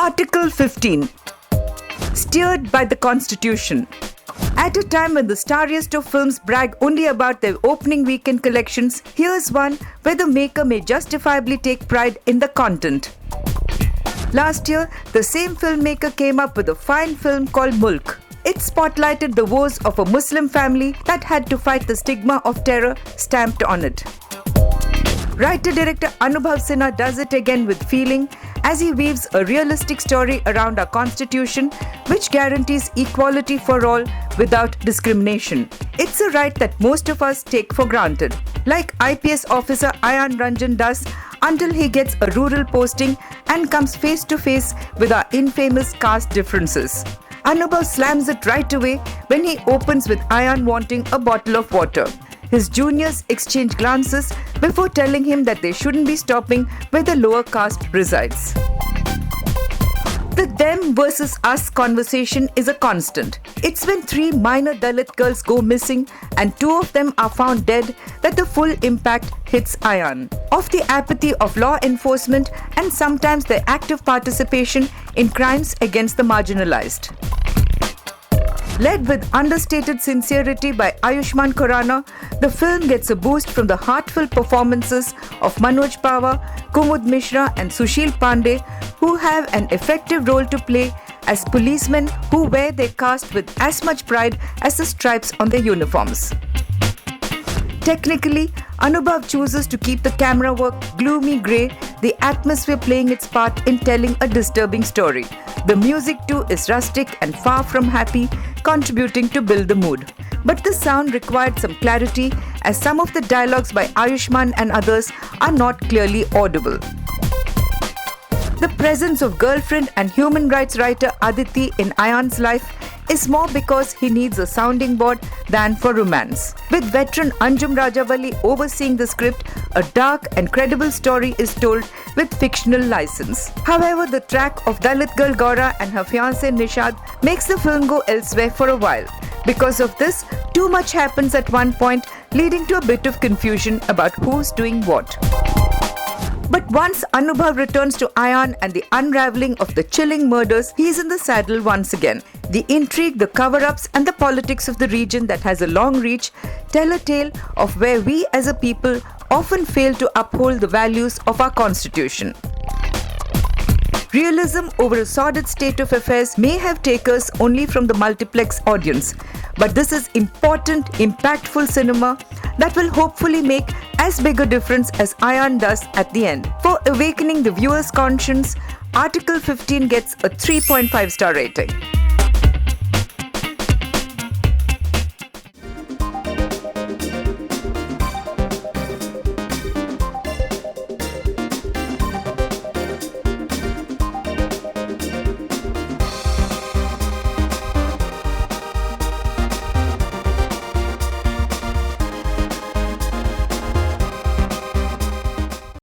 Article 15. Steered by the Constitution. At a time when the starriest of films brag only about their opening weekend collections, here's one where the maker may justifiably take pride in the content. Last year, the same filmmaker came up with a fine film called Mulk. It spotlighted the woes of a Muslim family that had to fight the stigma of terror stamped on it. Writer-director Anubhav Sinha does it again with feeling as he weaves a realistic story around our constitution which guarantees equality for all without discrimination. It's a right that most of us take for granted, like IPS officer Ayan Ranjan does until he gets a rural posting and comes face to face with our infamous caste differences. Anubhav slams it right away when he opens with Ayan wanting a bottle of water. His juniors exchange glances before telling him that they shouldn't be stopping where the lower caste resides. The them versus us conversation is a constant. It's when 3 minor Dalit girls go missing and 2 of them are found dead that the full impact hits Ayan. Of the apathy of law enforcement and sometimes their active participation in crimes against the marginalized. Led with understated sincerity by Ayushmann Khurrana, the film gets a boost from the heartfelt performances of Manoj Pawar, Kumud Mishra and Sushil Pandey, who have an effective role to play as policemen who wear their caste with as much pride as the stripes on their uniforms. Technically, Anubhav chooses to keep the camera work gloomy grey, the atmosphere playing its part in telling a disturbing story. The music too is rustic and far from happy, contributing to build the mood. But the sound required some clarity as some of the dialogues by Ayushmann and others are not clearly audible. The presence of girlfriend and human rights writer Aditi in Ayan's life is more because he needs a sounding board than for romance. With veteran Anjum Rajawali overseeing the script, a dark and credible story is told with fictional license. However, the track of Dalit girl Gaura and her fiancé Nishad makes the film go elsewhere for a while. Because of this, too much happens at one point, leading to a bit of confusion about who's doing what. But once Anubhav returns to Ayan and the unraveling of the chilling murders, he's in the saddle once again. The intrigue, the cover-ups and the politics of the region that has a long reach tell a tale of where we as a people often fail to uphold the values of our constitution. Realism over a sordid state of affairs may have takers only from the multiplex audience, but this is important, impactful cinema that will hopefully make as big a difference as Ayan does at the end. For awakening the viewer's conscience, Article 15 gets a 3.5-star rating.